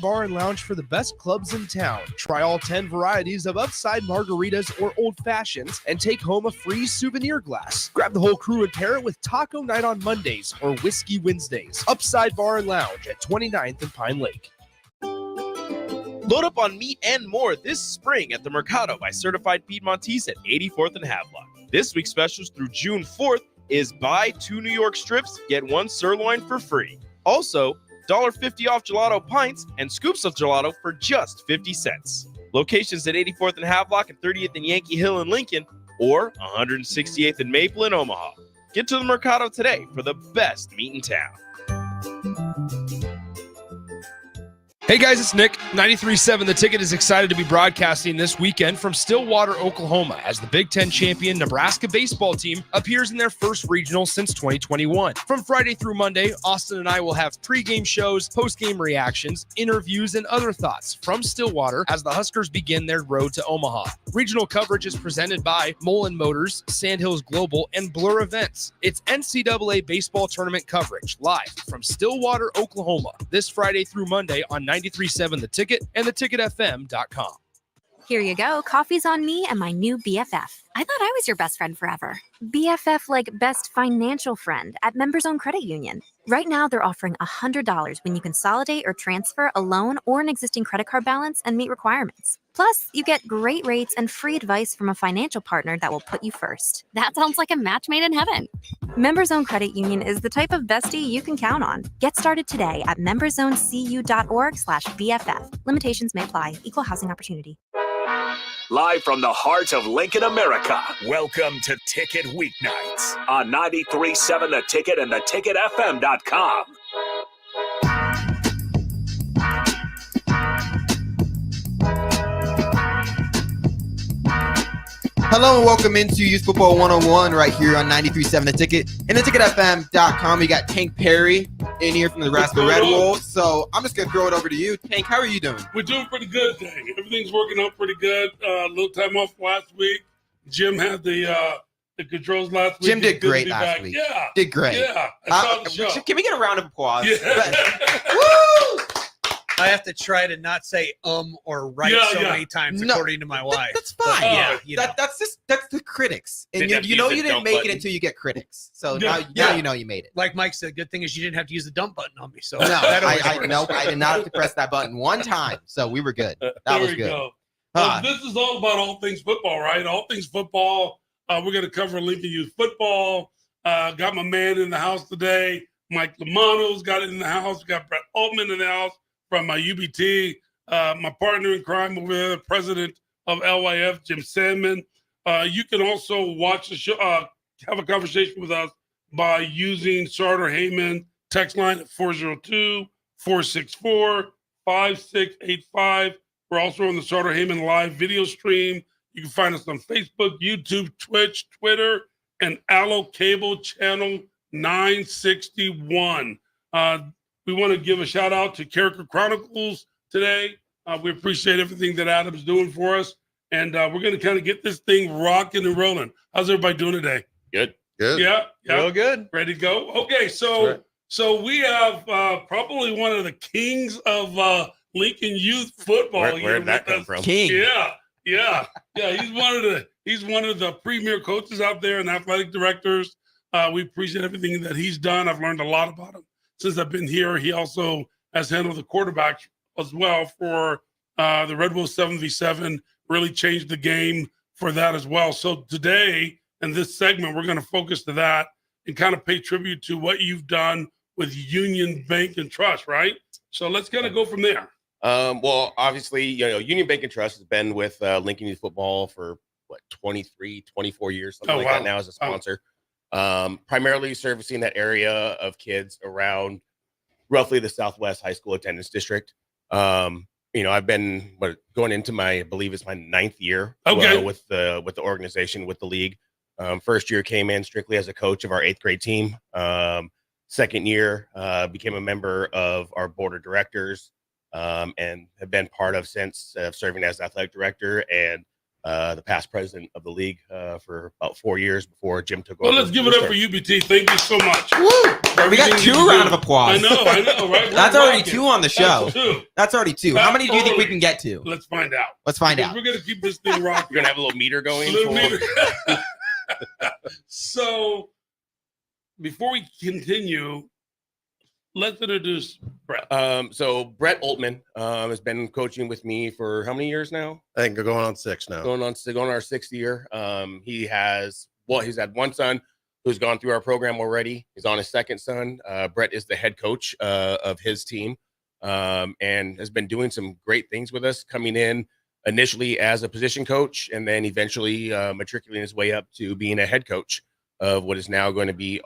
Bar and Lounge for the best clubs in town. Try all 10 varieties of upside margaritas or old fashions and take home a free souvenir glass. Grab the whole crew and pair it with taco night on Mondays or whiskey Wednesdays. Upside Bar and Lounge at 29th and Pine Lake. Load up on meat and more this spring at the Mercado by Certified Piedmontese at 84th and Havelock. This week's specials through June 4th is buy 2 New York strips, get 1 sirloin for free. Also, $1.50 off gelato pints and scoops of gelato for just 50 cents. Locations at 84th and Havelock and 30th and Yankee Hill in Lincoln or 168th and Maple in Omaha. Get to the Mercado today for the best meat in town. Hey guys, it's Nick. 93.7 The Ticket is excited to be broadcasting this weekend from Stillwater, Oklahoma, as the Big Ten champion Nebraska baseball team appears in their first regional since 2021. From Friday through Monday, Austin and I will have pregame shows, postgame reactions, interviews, and other thoughts from Stillwater as the Huskers begin their road to Omaha. Regional coverage is presented by Mullen Motors, Sandhills Global, and Blur Events. It's NCAA baseball tournament coverage live from Stillwater, Oklahoma, this Friday through Monday on 93.7 The Ticket and theticketfm.com. Here you go. Coffee's on me and my new BFF. I thought I was your best friend forever. BFF like best financial friend at Members Own Credit Union. Right now, they're offering $100 when you consolidate or transfer a loan or an existing credit card balance and meet requirements. Plus, you get great rates and free advice from a financial partner that will put you first. That sounds like a match made in heaven. Members Own Credit Union is the type of bestie you can count on. Get started today at memberzonecu.org/BFF. Limitations may apply. Equal housing opportunity. Live from the heart of Lincoln, America. Welcome to Ticket Weeknights on 93.7 The Ticket and theticketfm.com. Hello and welcome into Youth Football 101 right here on 93.7 The Ticket and theticketfm.com. We got Tank Perry in here from the Nebraska Red Wolves. So I'm just going to throw it over to you. Tank, how are you doing? We're doing pretty good, Tank. Everything's working out pretty good. A little time off last week. Jim had the controls last week. Jim did great last week. Yeah. Did great. Yeah. I saw the show. Can we get a round of applause? Yeah. Woo! I have to try to not say or right many times according to my wife. That's fine. But, That's the critics. And you know you didn't make it until you get critics. So now you know you made it. Like Mike said, good thing is you didn't have to use the dump button on me. So no, I did not have to press that button one time. So we were good. That was good. Go. This is all about all things football, right? All things football. We're going to cover Lincoln Youth football. Got my man in the house today. Mike Lamano's got it in the house. We got Brett Altman in the house from my UBT. My partner in crime over there, the president of LYF, Jim Sandman. You can also watch the show, have a conversation with us by using Sartor Heyman text line at 402-464-5685. We're also on the Sartor Heyman live video stream. You can find us on Facebook, YouTube, Twitch, Twitter, and Allo Cable channel 961. We want to give a shout out to Character Chronicles today. We appreciate everything that Adam's doing for us. And we're going to kind of get this thing rocking and rolling. How's everybody doing today? Good. Yeah. Real good. Ready to go? Okay. So we have probably one of the kings of Lincoln Youth football. Where'd that come from? King. Yeah. He's one of the premier coaches out there and athletic directors. We appreciate everything that he's done. I've learned a lot about him since I've been here. He also has handled the quarterback as well for the Red Wolves 7v7, really changed the game for that as well. So today in this segment, we're going to focus to that and kind of pay tribute to what you've done with Union Bank and Trust, right? So let's kind of go from there. Well, obviously, Union Bank and Trust has been with Lincoln Youth Football for 23, 24 years, something that now as a sponsor. Primarily servicing that area of kids around roughly the Southwest High School Attendance District. I've been going into I believe it's my 9th year with the organization, with the league. First year came in strictly as a coach of our 8th grade team. Second year became a member of our board of directors and have been part of since serving as athletic director and the past president of the league for about 4 years before Jim took well, over. Let's give it up for UBT. Thank you so much. Woo! We got 2 rounds of applause. I know, right? That's already 2 on the show. That's already 2. How many do you think we can get to? Let's find out. Let's find out. We're going to keep this thing rocking. We're going to have a little meter going. So, before we continue, let's introduce Brett. So Brett Oltman has been coaching with me for how many years now? I think we're going on 6 now. Going on our 6th year. He's had one son who's gone through our program already. He's on his 2nd son. Brett is the head coach of his team and has been doing some great things with us, coming in initially as a position coach and then eventually matriculating his way up to being a head coach of what is now going to be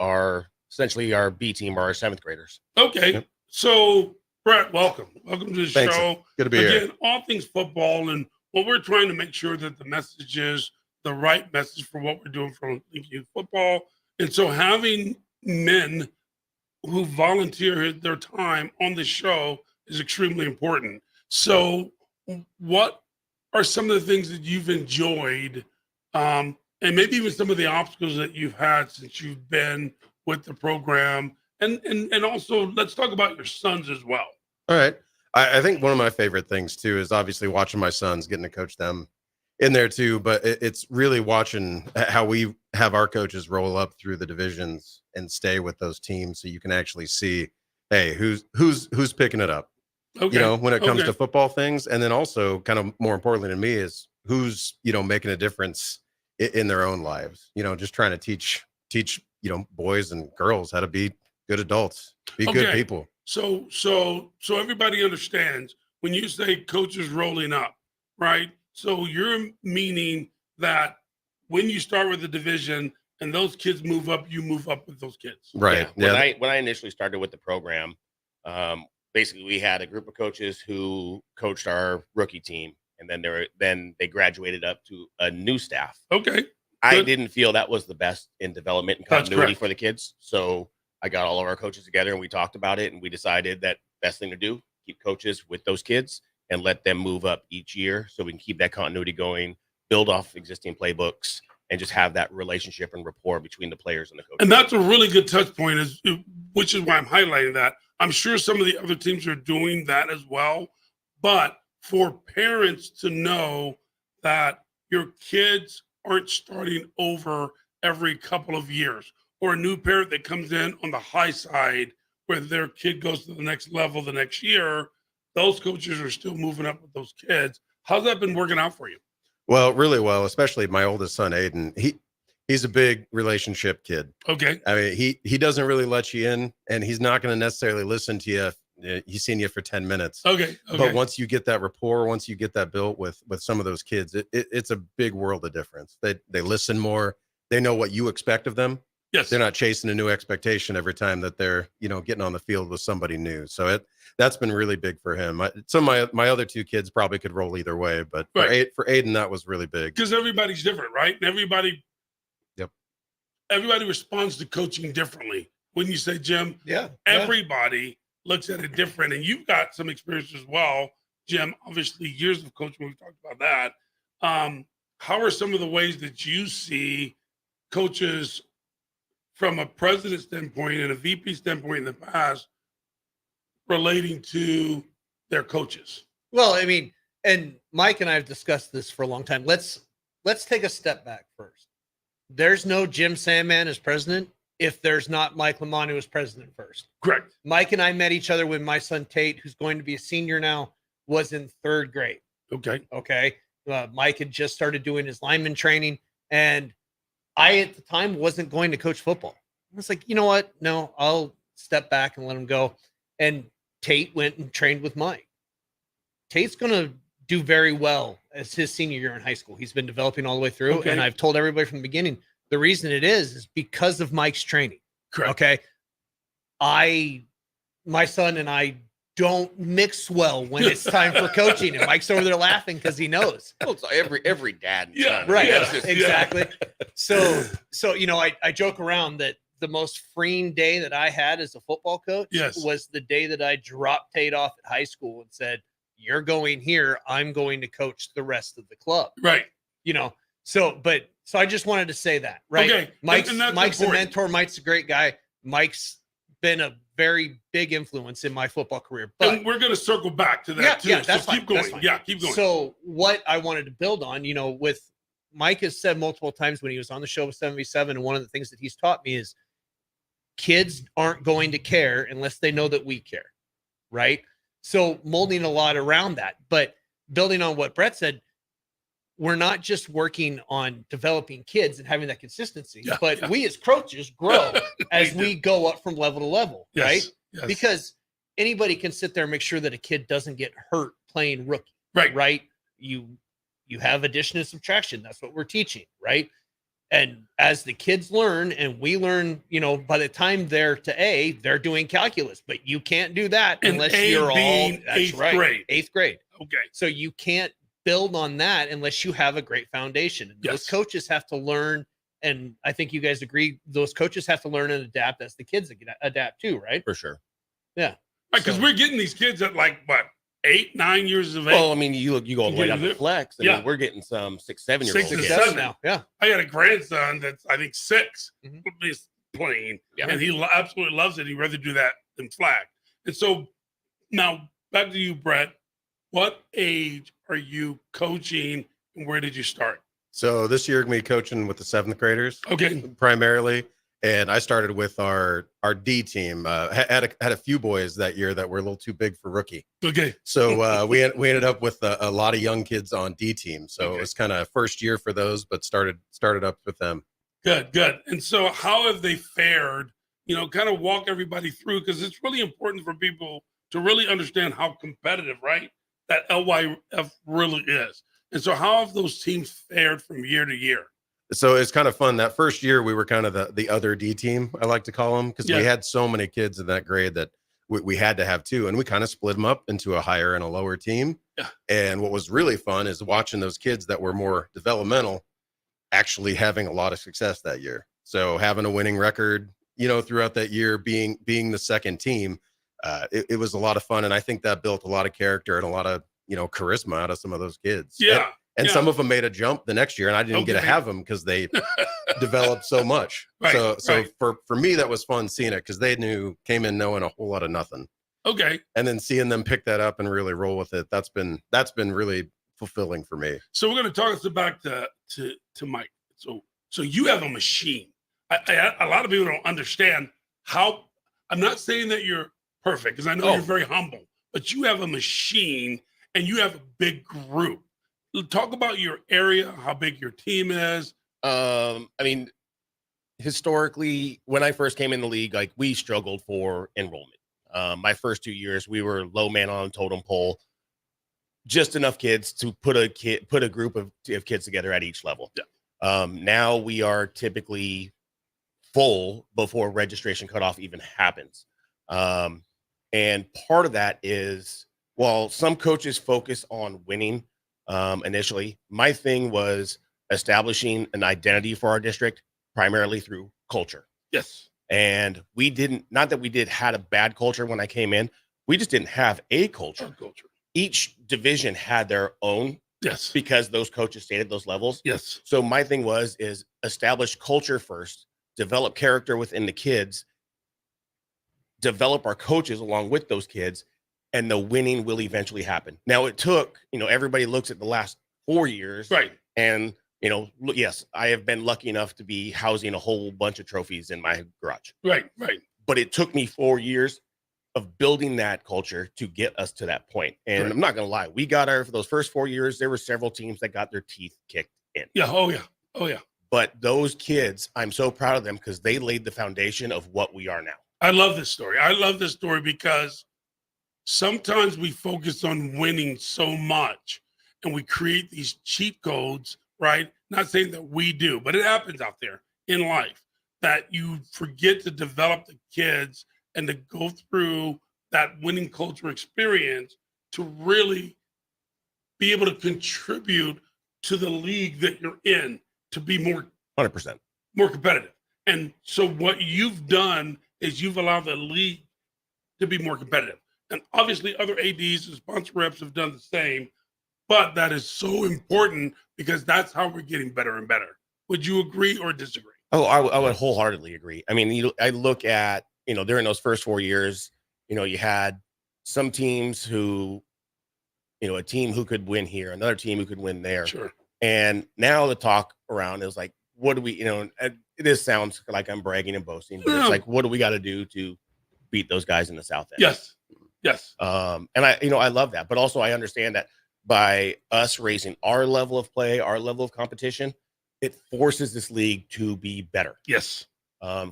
essentially our B team, or our 7th graders. Okay. Yep. So, Brett, welcome. Welcome to the Thanks. show. Good to be here. Again, all things football, and what we're trying to make sure that the message is the right message for what we're doing for Lincoln Youth Football. And so having men who volunteer their time on the show is extremely important. So what are some of the things that you've enjoyed, and maybe even some of the obstacles that you've had since you've been with the program? And also, let's talk about your sons as well. All right. I think one of my favorite things, too, is obviously watching my sons, getting to coach them in there, too. But it's really watching how we have our coaches roll up through the divisions and stay with those teams so you can actually see, hey, who's picking it up, Okay. you know, when it comes to football things. And then also, kind of more importantly to me, is who's, you know, making a difference in their own lives, you know, just trying to teach, you know, boys and girls how to be good adults, be good people. So everybody understands when you say coaches rolling up, right? So you're meaning that when you start with the division and those kids move up, you move up with those kids. Right. Yeah. When I initially started with the program, basically we had a group of coaches who coached our rookie team, and then they graduated up to a new staff. Okay. I Good. didn't feel that was the best in development and That's continuity correct. for the kids. So I got all of our coaches together and we talked about it, and we decided that best thing to do, keep coaches with those kids and let them move up each year so we can keep that continuity going, build off existing playbooks, and just have that relationship and rapport between the players and the coaches. And that's a really good touch point, which is why I'm highlighting that. I'm sure some of the other teams are doing that as well. But for parents to know that your kids aren't starting over every couple of years, or a new parent that comes in on the high side where their kid goes to the next level the next year, those coaches are still moving up with those kids. How's that been working out for you? Well, really well, especially my oldest son, Aiden. He's a big relationship kid. Okay. I mean, he doesn't really let you in, and he's not going to necessarily listen to you. He's seen you for 10 minutes. Okay. But once you get that rapport, once you get that built with some of those kids, it's a big world of difference. They listen more. They know what you expect of them. Yes. They're not chasing a new expectation every time that they're, you know, getting on the field with somebody new. So that's been really big for him. Some of my other 2 kids probably could roll either way, but Right. for Aiden, that was really big. Because everybody's different, right? And everybody responds to coaching differently. When you say, Jim, everybody looks at it different. And you've got some experience as well, Jim, obviously years of coaching. We've talked about that. How are some of the ways that you see coaches from a president standpoint and a VP standpoint in the past relating to their coaches? Well, I mean, and Mike and I have discussed this for a long time. Let's take a step back first. There's no Jim Sandman as president if there's not Mike Lamonu as president first. Correct. Mike and I met each other when my son Tate, who's going to be a senior now, was in 3rd grade. Okay. Mike had just started doing his lineman training, and I at the time wasn't going to coach football. I was like, you know what? No, I'll step back and let him go. And Tate went and trained with Mike. Tate's going to do very well as his senior year in high school. He's been developing all the way through. Okay. And I've told everybody from the beginning, the reason it is because of Mike's training. Correct. Okay. My son and I don't mix well when it's time for coaching. And Mike's over there laughing because he knows. Well, it's every dad. And Yeah, son. Right. Yeah. That's just- Exactly. So, you know, I joke around that the most freeing day that I had as a football coach was the day that I dropped Tate off at high school and said, you're going here. I'm going to coach the rest of the club. Right. So I just wanted to say that, right? Okay. Mike's And that's a important. mentor. Mike's a great guy. Mike's been a very big influence in my football career. But and we're going to circle back to that too. Yeah, that's so fine. keep going. That's fine. Yeah, keep going. So what I wanted to build on, with Mike has said multiple times when he was on the show with 77, and one of the things that he's taught me is kids aren't going to care unless they know that we care, right? So molding a lot around that, but building on what Brett said, we're not just working on developing kids and having that consistency, but we as coaches grow as we go up from level to level, right? Yes. Because anybody can sit there and make sure that a kid doesn't get hurt playing rookie, right? You have addition and subtraction. That's what we're teaching, right? And as the kids learn and we learn, by the time they're to A, they're doing calculus, but you can't do that And unless A you're all being that's eighth right, grade. 8th grade. Okay. So you can't build on that unless you have a great foundation. And those coaches have to learn, and I think you guys agree, those coaches have to learn and adapt as the kids adapt too, right? For sure. Yeah. Because we're getting these kids at 8, 9 years of age. Well, I mean, you go right up to flex. I mean, we're getting some 6, 7 year olds. 6 and Yes. 7 now. Yeah. I got a grandson that's I think 6 is playing, Yeah. and he absolutely loves it. He'd rather do that than flag. And so now back to you, Brett. What age are you coaching, and where did you start? So this year, me coaching with the 7th graders, Okay. primarily, and I started with our D team. Had a few boys that year that were a little too big for rookie. Okay. So we ended up with a lot of young kids on D team. So it was kind of first year for those, but started up with them. Good. And so how have they fared? Kind of walk everybody through, because it's really important for people to really understand how competitive, right, that LYF really is. And so how have those teams fared from year to year? So it's kind of fun. That first year, we were kind of the other D team, I like to call them, because we had so many kids in that grade that we had to have two, and we kind of split them up into a higher and a lower team. Yeah. And what was really fun is watching those kids that were more developmental actually having a lot of success that year. So having a winning record, throughout that year, being the second team, it was a lot of fun. And I think that built a lot of character and a lot of, charisma out of some of those kids. Yeah. And some of them made a jump the next year, and I didn't get to have them because they developed so much. Right, So for me, that was fun seeing it, because they came in knowing a whole lot of nothing. Okay. And then seeing them pick that up and really roll with it, that's been really fulfilling for me. So we're going to talk back to Mike. So you have a machine. A lot of people don't understand how. I'm not saying that you're perfect, because I know you're very humble, but you have a machine and you have a big group. Talk about your area, how big your team is. I mean, historically, when I first came in the league, we struggled for enrollment. My first 2 years, we were low man on the totem pole, just enough kids to put a group of kids together at each level. Yeah. Now we are typically full before registration cutoff even happens. And part of that is, while some coaches focus on winning initially, my thing was establishing an identity for our district, primarily through culture. Yes. And we had a bad culture when I came in. We just didn't have a culture. Each division had their own. Yes. Because those coaches stayed at those levels. Yes. So my thing is establish culture first, develop character within the kids, develop our coaches along with those kids, and the winning will eventually happen. Now it took, everybody looks at the last 4 years. Right. And, yes, I have been lucky enough to be housing a whole bunch of trophies in my garage. Right. But it took me 4 years of building that culture to get us to that point. And I'm not going to lie, we got for those first 4 years, there were several teams that got their teeth kicked in. Yeah. Oh yeah. But those kids, I'm so proud of them, because they laid the foundation of what we are now. I love this story because sometimes we focus on winning so much and we create these cheat codes, right? Not saying that we do, but it happens out there in life that you forget to develop the kids and to go through that winning culture experience to really be able to contribute to the league that you're in, to be more 100% more competitive. And so what you've done is you've allowed the league to be more competitive. And obviously other ADs and sponsor reps have done the same, but that is so important because that's how we're getting better and better. Would you agree or disagree? Oh, I would wholeheartedly agree. I mean, I look at, during those first 4 years, you had some teams who, a team who could win here, another team who could win there. Sure. And now the talk around is like, what do we, this sounds like I'm bragging and boasting, but it's like, what do we got to do to beat those guys in the South End? Yes. And I love that, but also I understand that by us raising our level of play, our level of competition, it forces this league to be better. Yes.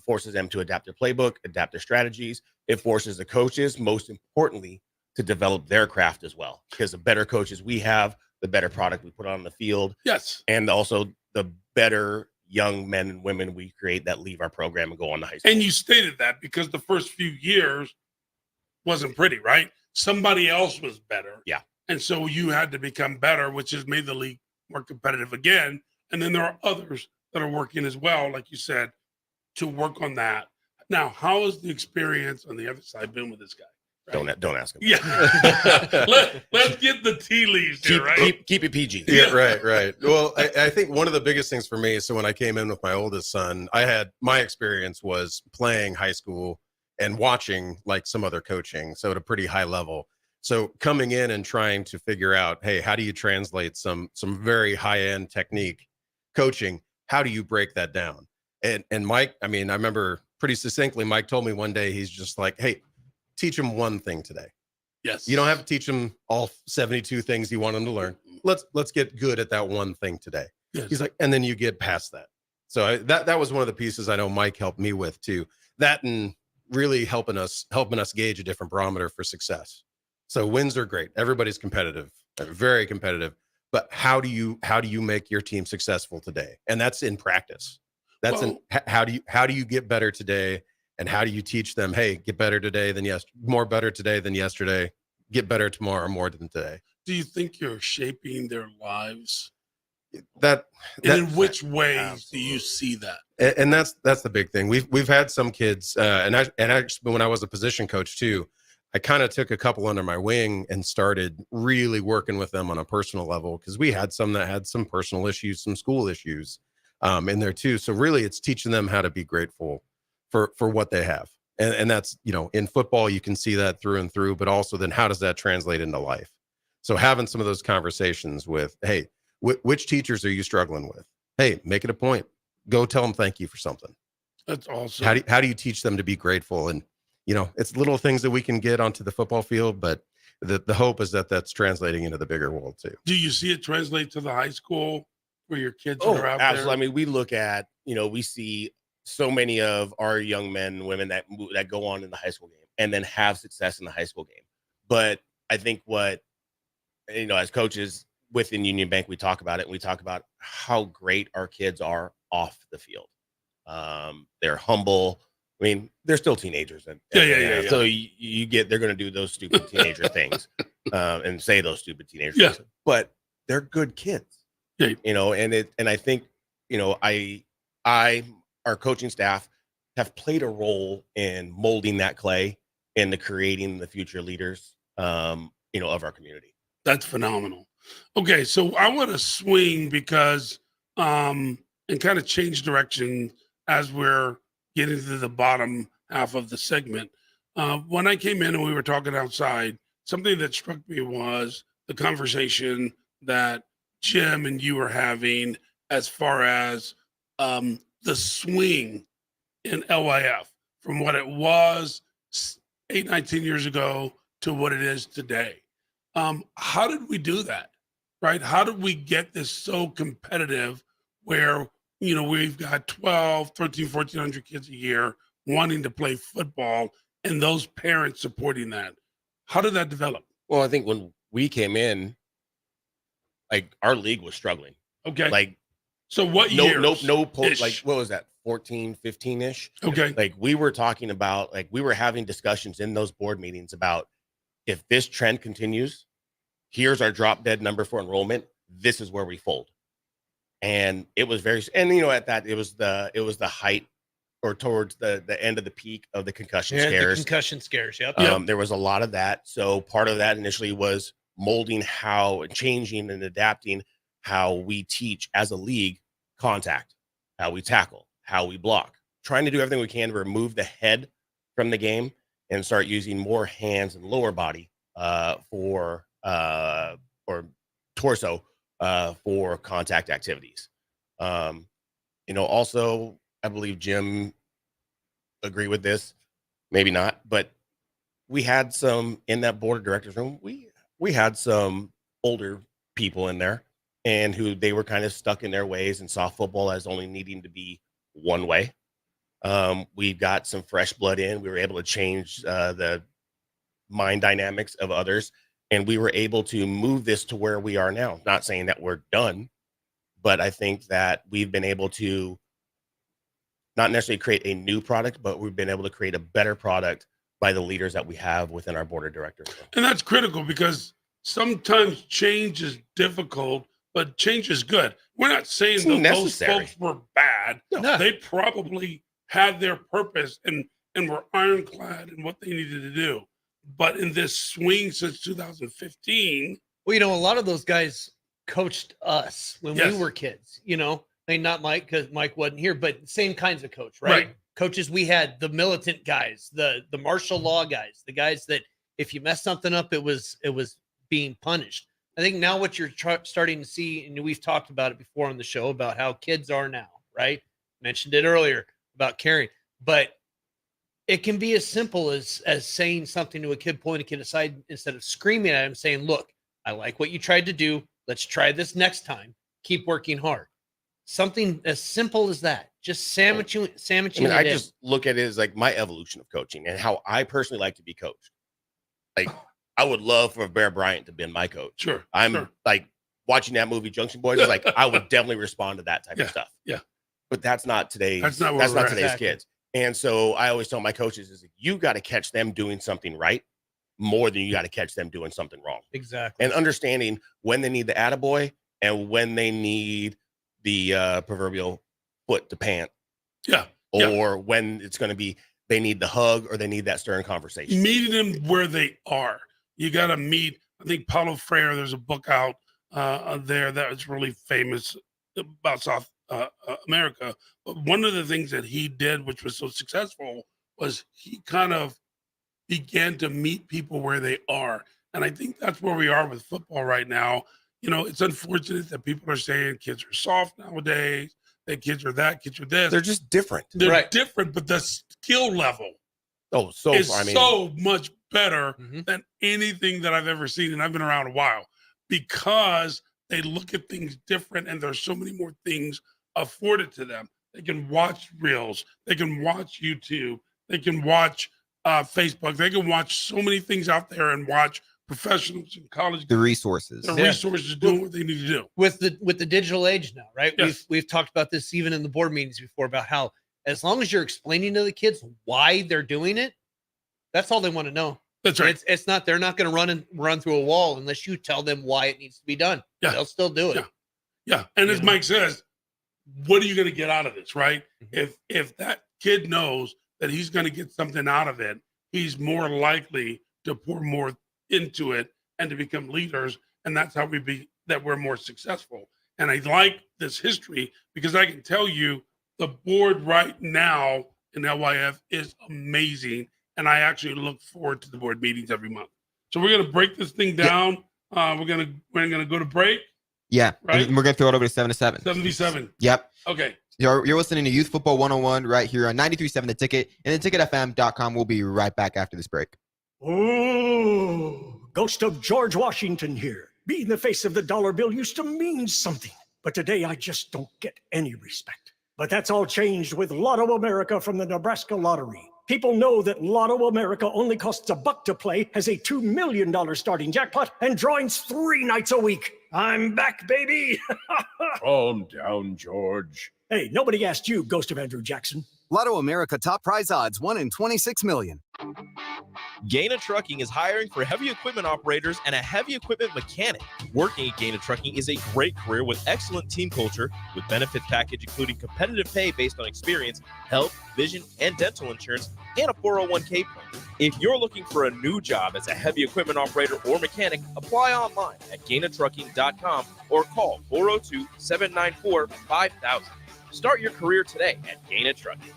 Forces them to adapt their playbook, adapt their strategies. It forces the coaches, most importantly, to develop their craft as well. Because the better coaches we have, the better product we put on the field. Yes. And also the better young men and women we create that leave our program and go on to high school. And you stated that because the first few years wasn't pretty, right? Somebody else was better. Yeah. And so you had to become better, which has made the league more competitive again. And then there are others that are working as well, like you said, to work on that. Now, how has the experience on the other side been with this guy? Right? Don't ask him. Yeah. Let's get the tea leaves here, right? Keep it PG. Yeah, right. Well, I think one of the biggest things for me, so when I came in with my oldest son, my experience was playing high school and watching like some other coaching, so at a pretty high level. So coming in and trying to figure out, hey, how do you translate some very high-end technique coaching? How do you break that down? And Mike, I mean, I remember pretty succinctly, Mike told me one day, he's just like, hey, teach him one thing today. Yes. You don't have to teach him all 72 things you want him to learn. Let's get good at that one thing today. Yes. He's like, and then you get past that. So that was one of the pieces I know Mike helped me with too. That and really helping us gauge a different barometer for success. So wins are great. Everybody's competitive, very competitive. But how do you make your team successful today? And that's in practice. That's how do you get better today? And how do you teach them, hey, get better today than more better today than yesterday, get better tomorrow more than today? Do you think you're shaping their lives? And in which ways do you see that? And that's the big thing. We've had some kids, and actually when I was a position coach too, I kind of took a couple under my wing and started really working with them on a personal level, because we had some that had some personal issues, some school issues in there too. So really, it's teaching them how to be grateful for what they have, and that's, in football you can see that through and through, but also then how does that translate into life? So having some of those conversations with, hey, which teachers are you struggling with? Hey, make it a point, go tell them thank you for something. That's awesome. How do you teach them to be grateful? And it's little things that we can get onto the football field, but the hope is that that's translating into the bigger world too. Do you see it translate to the high school where your kids are out absolutely there? I mean, we look at, we see so many of our young men and women that go on in the high school game and then have success in the high school game. But I think what, as coaches within Union Bank, we talk about it, and we talk about how great our kids are off the field. They're humble. I mean, they're still teenagers. Yeah. So they're going to do those stupid teenager things and say those stupid teenager things. But they're good kids. Yeah. And I think, our coaching staff have played a role in molding that clay into creating the future leaders, of our community. That's phenomenal. Okay, so I want to swing because and kind of change direction as we're getting to the bottom half of the segment. When I came in and we were talking outside, something that struck me was the conversation that Jim and you were having as far as the swing in LIF from what it was 8-10 years ago to what it is today. How did we do that, right? How did we get this so competitive where, we've got 1,400 kids a year wanting to play football and those parents supporting that? How did that develop? Well, I think when we came in, like, our league was struggling. Okay. Like, so what years? Like, what was that? 14, 15-ish. Okay. Like, we were talking about, like, we were having discussions in those board meetings about, if this trend continues, here's our drop dead number for enrollment. This is where we fold. And it was at that, it was the height or towards the end of the peak of the concussion scares. The concussion scares. Yep. There was a lot of that. So part of that initially was molding how, changing and adapting how we teach as a league contact, how we tackle, how we block, trying to do everything we can to remove the head from the game and start using more hands and lower body or torso for contact activities. Also, I believe Jim agree with this, maybe not, but we had some in that board of directors room. We had some older people in there and who they were kind of stuck in their ways and saw football as only needing to be one way. We got some fresh blood in. We were able to change the mind dynamics of others, and we were able to move this to where we are now. Not saying that we're done, but I think that we've been able to not necessarily create a new product, but we've been able to create a better product by the leaders that we have within our board of directors. And that's critical because sometimes change is difficult, but change is good. We're not saying that those folks were bad. No. They probably had their purpose and were ironclad in what they needed to do. But in this swing since 2015. Well, a lot of those guys coached us when we were kids, not Mike, because Mike wasn't here, but same kinds of coach, right? Coaches we had, the militant guys, the martial law guys, the guys that if you mess something up, it was being punished. I think now what you're starting to see, and we've talked about it before on the show about how kids are now, right? Mentioned it earlier about caring, but it can be as simple as saying something to a kid, pulling a kid aside instead of screaming at him, saying, "Look, I like what you tried to do. Let's try this next time. Keep working hard." Something as simple as that. Just sandwiching. I just look at it as like my evolution of coaching and how I personally like to be coached. Like I would love for Bear Bryant to be my coach. Sure. Like watching that movie Junction Boys. Like I would definitely respond to that type of stuff. Yeah. But that's not today's. That's not today's kids. And so I always tell my coaches is you got to catch them doing something right more than you got to catch them doing something wrong. Exactly. And understanding when they need the attaboy and when they need the proverbial foot to pant. Yeah. Or when it's going to be they need the hug or they need that stern conversation. Meeting them where they are. You got to meet. I think Paulo Freire, there's a book out there that was really famous about South America. But one of the things that he did, which was so successful, was he kind of began to meet people where they are. And I think that's where we are with football right now. It's unfortunate that people are saying kids are soft nowadays, that kids are that, kids are this. They're just different. They're different, but the skill level so much better than anything that I've ever seen. And I've been around a while because they look at things different and there's so many more things afforded to them. They can watch reels. They can watch YouTube. They can watch Facebook. They can watch so many things out there and watch professionals in college. The resources. Resources doing what they need to do. With the digital age now, right? Yes. We've talked about this even in the board meetings before about how as long as you're explaining to the kids why they're doing it, that's all they want to know. That's right. It's not, they're not going to run through a wall unless you tell them why it needs to be done. Yeah. They'll still do it. Yeah. And as Mike says, what are you going to get out of this, right? If that kid knows that he's going to get something out of it, he's more likely to pour more into it and to become leaders. And that's how we're more successful. And I like this history because I can tell you the board right now in LYF is amazing. And I actually look forward to the board meetings every month. So we're going to break this thing down. We're going to go to break. Yeah. Right? And we're going to throw it over to 7 to 7. 77. Yep. Okay. You're listening to Youth Football 101 right here on 93.7 The Ticket and theticketfm.com. We'll be right back after this break. Oh, Ghost of George Washington here. Being the face of the dollar bill used to mean something, but today I just don't get any respect. But that's all changed with Lotto America from the Nebraska Lottery. People know that Lotto America only costs $1 to play, has a $2 million starting jackpot, and drawings 3 nights a week. I'm back, baby. Calm down, George. Hey, nobody asked you, Ghost of Andrew Jackson. Lotto America top prize odds, 1 in 26 million. Gaina Trucking is hiring for heavy equipment operators and a heavy equipment mechanic. Working at Gaina Trucking is a great career with excellent team culture, with benefits package including competitive pay based on experience, health, vision, and dental insurance, and a 401k plan. If you're looking for a new job as a heavy equipment operator or mechanic, apply online at GainaTrucking.com or call 402-794-5000. Start your career today at Gaina Trucking.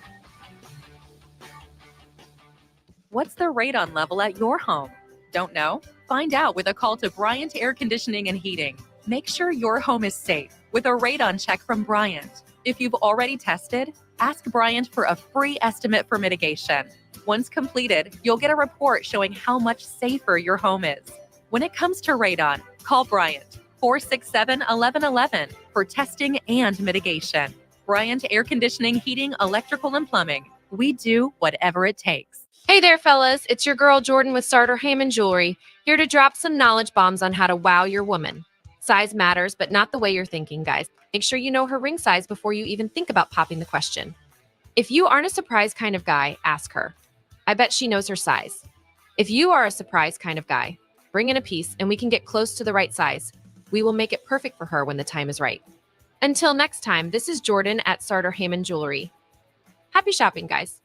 What's the radon level at your home? Don't know? Find out with a call to Bryant Air Conditioning and Heating. Make sure your home is safe with a radon check from Bryant. If you've already tested, ask Bryant for a free estimate for mitigation. Once completed, you'll get a report showing how much safer your home is. When it comes to radon, call Bryant 467-1111 for testing and mitigation. Bryant Air Conditioning, Heating, Electrical, and Plumbing. We do whatever it takes. Hey there, fellas. It's your girl Jordan with Sartor Hamann Jewelry, here to drop some knowledge bombs on how to wow your woman. Size matters, but not the way you're thinking, guys. Make sure you know her ring size before you even think about popping the question. If you aren't a surprise kind of guy, ask her. I bet she knows her size. If you are a surprise kind of guy, bring in a piece and we can get close to the right size. We will make it perfect for her when the time is right. Until next time, this is Jordan at Sartor Hamann Jewelry. Happy shopping, guys.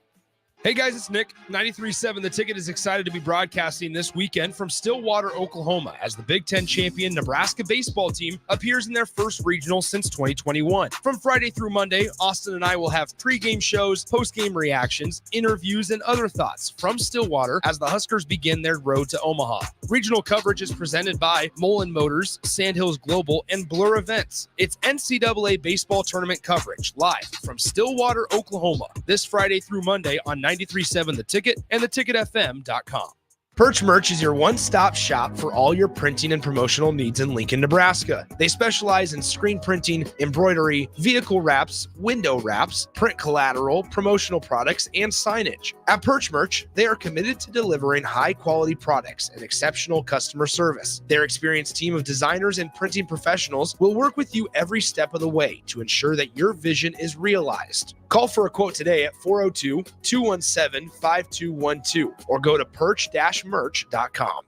Hey guys, it's Nick. 93.7 The Ticket is excited to be broadcasting this weekend from Stillwater, Oklahoma, as the Big Ten champion Nebraska baseball team appears in their first regional since 2021. From Friday through Monday, Austin and I will have pregame shows, postgame reactions, interviews, and other thoughts from Stillwater as the Huskers begin their road to Omaha. Regional coverage is presented by Mullen Motors, Sandhills Global, and Blur Events. It's NCAA baseball tournament coverage live from Stillwater, Oklahoma, this Friday through Monday on 93.7 The Ticket and theticketfm.com. Perch Merch is your one-stop shop for all your printing and promotional needs in Lincoln, Nebraska. They specialize in screen printing, embroidery, vehicle wraps, window wraps, print collateral, promotional products, and signage. At Perch Merch, they are committed to delivering high-quality products and exceptional customer service. Their experienced team of designers and printing professionals will work with you every step of the way to ensure that your vision is realized. Call for a quote today at 402-217-5212 or go to perch-merch.com.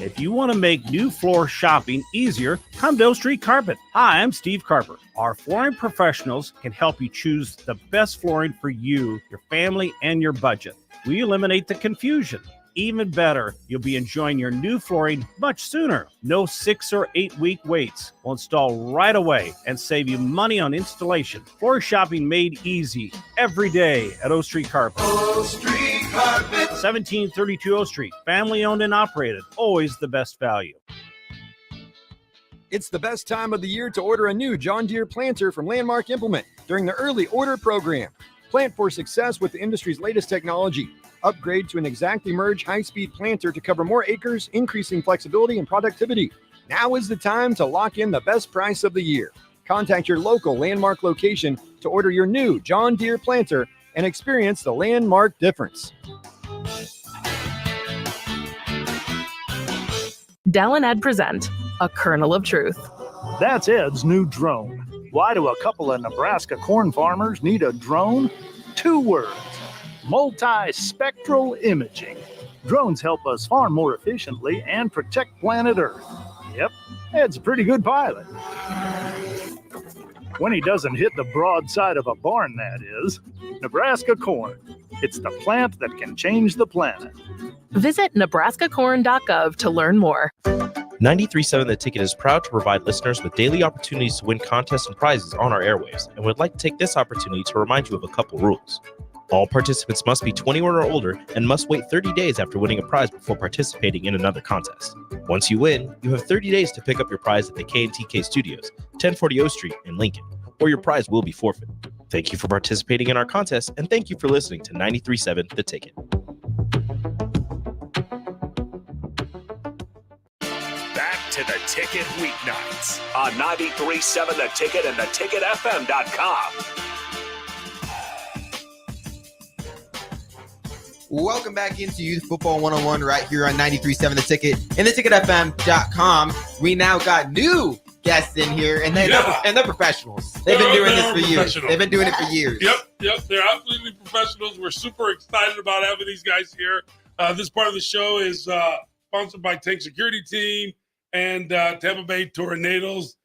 If you want to make new floor shopping easier, come to O Street Carpet. Hi, I'm Steve Carper. Our flooring professionals can help you choose the best flooring for you, your family, and your budget. We eliminate the confusion. Even better, you'll be enjoying your new flooring much sooner. No 6 or 8 week waits. We'll install right away and save you money on installation. Floor shopping made easy every day at O Street Carpet. O Street Carpet. 1732 O Street. Family owned and operated. Always the best value. It's the best time of the year to order a new John Deere planter from Landmark Implement during the early order program. Plant for success with the industry's latest technology. Upgrade to an Exactly Merge high-speed planter to cover more acres, increasing flexibility and productivity. Now is the time to lock in the best price of the year. Contact your local Landmark location to order your new John Deere planter and experience the Landmark difference. Del and Ed present A Kernel of Truth. That's Ed's new drone. Why do a couple of Nebraska corn farmers need a drone? 2 words. Multispectral imaging. Drones help us farm more efficiently and protect planet Earth. Yep, Ed's a pretty good pilot. When he doesn't hit the broadside of a barn, that is. Nebraska corn. It's the plant that can change the planet. Visit nebraskacorn.gov to learn more. 93.7 The Ticket is proud to provide listeners with daily opportunities to win contests and prizes on our airwaves, and would like to take this opportunity to remind you of a couple rules. All participants must be 21 or older and must wait 30 days after winning a prize before participating in another contest. Once you win, you have 30 days to pick up your prize at the K&TK Studios, 1040 O Street in Lincoln, or your prize will be forfeited. Thank you for participating in our contest, and thank you for listening to 93.7 The Ticket. Back to The Ticket weeknights on 93.7 The Ticket and theticketfm.com. Welcome back into Youth Football 101 right here on 93.7 The Ticket and theticketfm.com. We now got new guests in here, and they're professionals. They've been doing this for years. They've been doing it for years. Yep. They're absolutely professionals. We're super excited about having these guys here. This part of the show is sponsored by Tank Security Team and Tampa Bay Tornadoes,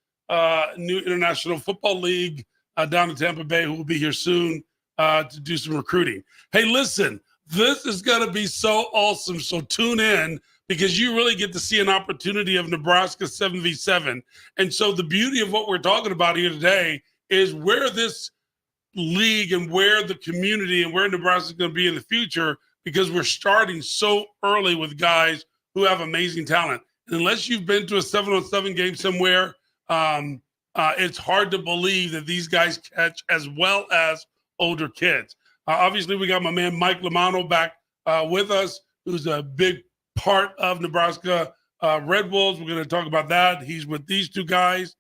new International Football League down in Tampa Bay, who will be here soon to do some recruiting. Hey, listen, this is going to be so awesome. So tune in, because you really get to see an opportunity of Nebraska 7v7. And so the beauty of what we're talking about here today is where this league and where the community and where Nebraska is going to be in the future, because we're starting so early with guys who have amazing talent. And unless you've been to a 7-on-7 game somewhere, it's hard to believe that these guys catch as well as older kids. Obviously, we got my man Mike Lamano back with us, who's a big part of Nebraska Red Wolves. We're going to talk about that. He's with these two guys.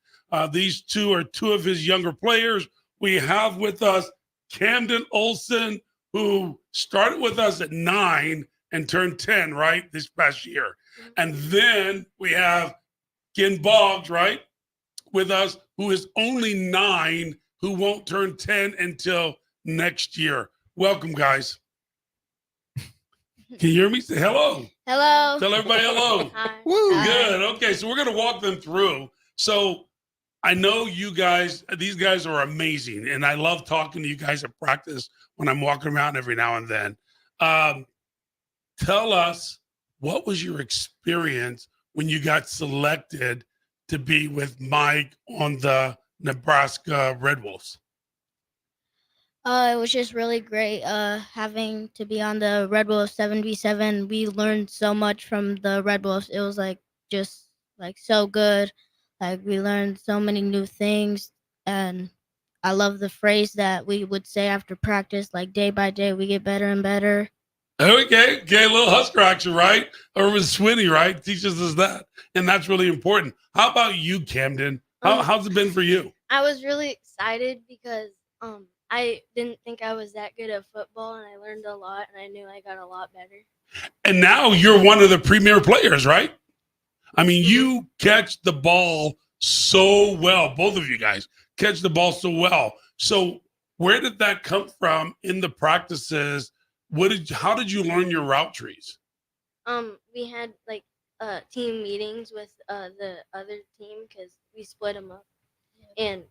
These two are two of his younger players. We have with us Camden Olson, who started with us at 9 and turned 10, right, this past year. And then we have Ken Boggs, right, with us, who is only 9, who won't turn 10 until next year. Welcome, guys. Can you hear me? Say hello. Hello. Tell everybody hello. Hi. Woo. Good. Okay, so we're going to walk them through. So I know you guys, these guys are amazing, and I love talking to you guys at practice when I'm walking around every now and then. Tell us, what was your experience when you got selected to be with Mike on the Nebraska Red Wolves? It was just really great having to be on the Red Wolves 7v7. We learned so much from the Red Wolves. It was just so good. We learned so many new things, and I love the phrase that we would say after practice, day by day we get better and better. Okay, a little Husker action, right? Irvin Swinney, right, teaches us that, and that's really important. How about you, Camden? How's it been for you? I was really excited because I didn't think I was that good at football, and I learned a lot, and I knew I got a lot better. And now you're one of the premier players, right? I mean, you catch the ball so well. Both of you guys catch the ball so well. So where did that come from in the practices? How did you learn your route trees? We had team meetings with the other team because we split them up, and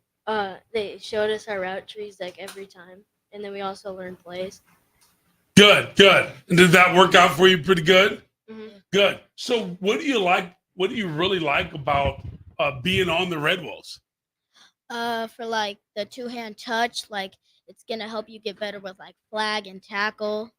they showed us our route trees every time, and then we also learned plays. Good. And did that work out for you pretty good? Mm-hmm. Good. So what do you like? What do you really like about being on the Red Wolves? For the two-hand touch, it's gonna help you get better with flag and tackle.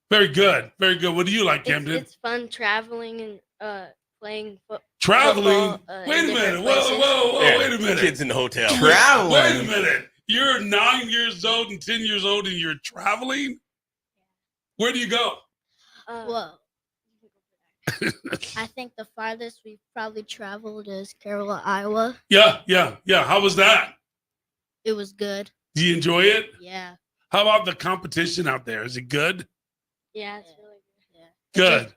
Very good. What do you like, Camden? It's fun traveling and playing football. Traveling? Wait a minute. Whoa. Yeah, wait a minute. Kids in the hotel. Traveling. Wait a minute. You're 9 years old and 10 years old and you're traveling? Where do you go? I think the farthest we've probably traveled is Carroll, Iowa. Yeah. How was that? It was good. Do you enjoy it? Yeah. How about the competition out there? Is it good? Yeah, it's really good. Yeah.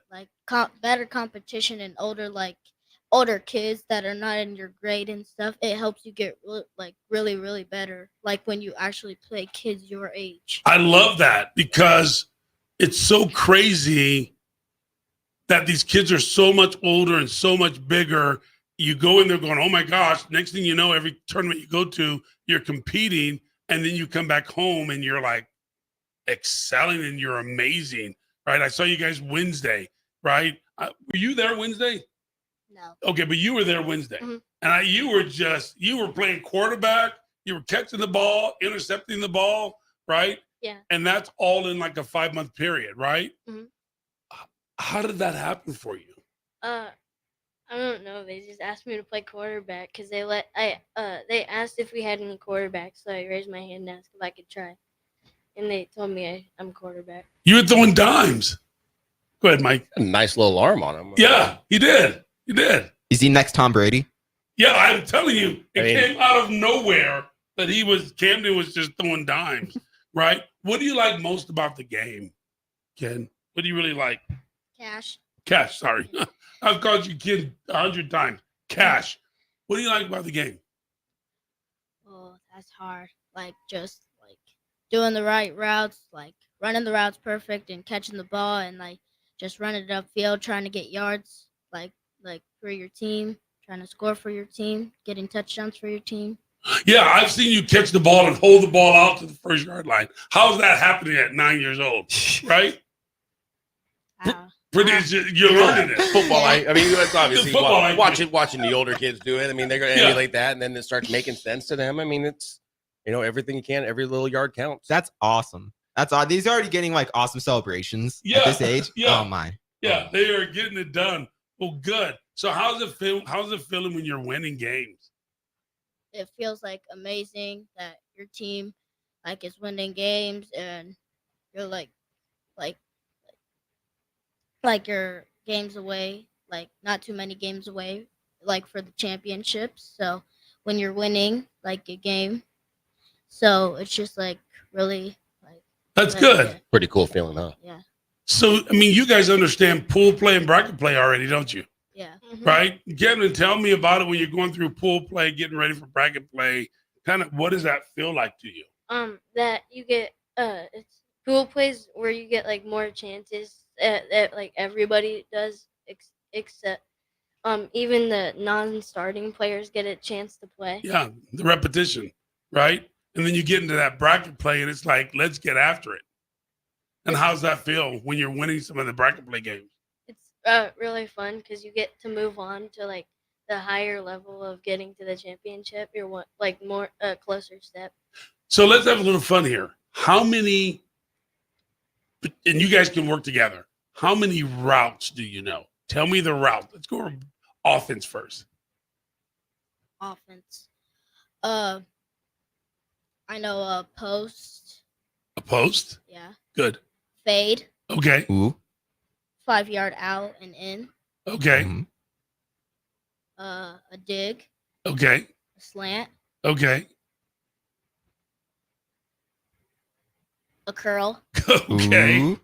Good. Better competition and older kids that are not in your grade and stuff. It helps you get really, really better. When you actually play kids your age. I love that because it's so crazy that these kids are so much older and so much bigger. You go in there going, oh my gosh, next thing you know, every tournament you go to, you're competing, and then you come back home and you're excelling and you're amazing, right? I saw you guys Wednesday, right? Were you there Wednesday? No. Okay, but you were there Wednesday. Mm-hmm. And you were playing quarterback, you were catching the ball, intercepting the ball, right? Yeah. And that's all in a 5-month period, right? Mm-hmm. How did that happen for you? I don't know. They just asked me to play quarterback because they asked if we had any quarterbacks. So I raised my hand and asked if I could try, and they told me I'm quarterback. You were throwing dimes. Go ahead, Mike. A nice little arm on him. Yeah, he did. Is he next Tom Brady? Yeah, I'm telling you, came out of nowhere that Camden was just throwing dimes, right? What do you like most about the game, Ken? What do you really like? Cash. Sorry. I've called you kid 100 times. Cash. What do you like about the game? Oh, that's hard. Like just like doing the right routes, like running the routes perfect and catching the ball and like just running it upfield, trying to get yards, like for your team, trying to score for your team, getting touchdowns for your team. Yeah, I've seen you catch the ball and hold the ball out to the first yard line. How's that happening at 9 years old? Right? You're learning it. Football, I mean, that's obviously Football, watching the older kids do it. I mean, they're going to emulate that, and then it starts making sense to them. I mean, it's everything you can, every little yard counts. That's awesome. That's odd. These are already getting like awesome celebrations at this age. Yeah. Oh my. Yeah, they are getting it done. Well, good. So how's it feel? How's it feeling when you're winning games? It feels like amazing that your team like is winning games and you're like your games away, like not too many games away, like for the championships. So when you're winning like a game, so it's just like really like that's good. Pretty cool feeling, huh? Yeah. So I mean, you guys understand pool play and bracket play already, don't you? Yeah. Right? Kevin, tell me about it when you're going through pool play, getting ready for bracket play. Kind of what does that feel like to you? That you get it's pool plays where you get like more chances that like everybody does except even the non-starting players get a chance to play. Yeah, the repetition, right? And then you get into that bracket play and it's like, let's get after it. And how's that feel when you're winning some of the bracket play games? It's really fun because you get to move on to like the higher level of getting to the championship. You're like more closer step. So let's have a little fun here. How many, and you guys can work together. How many routes do you know? Tell me the route. Let's go offense first. Offense. I know a post. A post? Yeah. Good. Fade. Okay. Ooh. 5 yard out and in. Okay. A dig. Okay. A slant. Okay. A curl. Okay. Ooh.